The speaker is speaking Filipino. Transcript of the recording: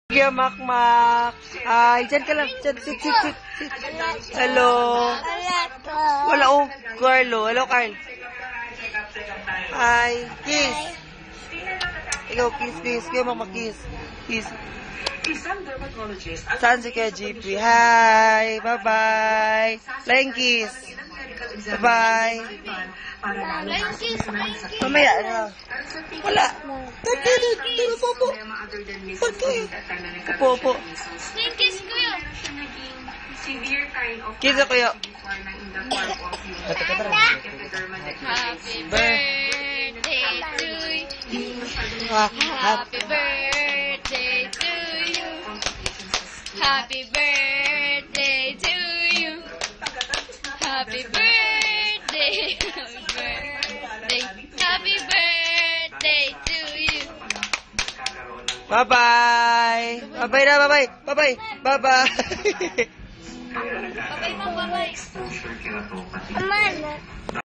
Yeah, Makmak. Hi, dyan ka lang. Dyan, sit. Hello. Wala, oh, Carlo. Hello, Carl. Hi. Kiss. Ikaw, kiss. Ikaw, Makmak, kiss. Saan si kaya GP? Hi. Bye-bye. Flying kiss. Bye-bye. Mamaya na. Wala. Upo. Kiss ko yun. Kiss ako yun. Happy birthday to you. Happy birthday to you. Happy birthday to you. Happy birthday. Happy birthday to you. Bye-bye. Bye-bye na, bye-bye. Bye-bye. Bye-bye. Bye-bye.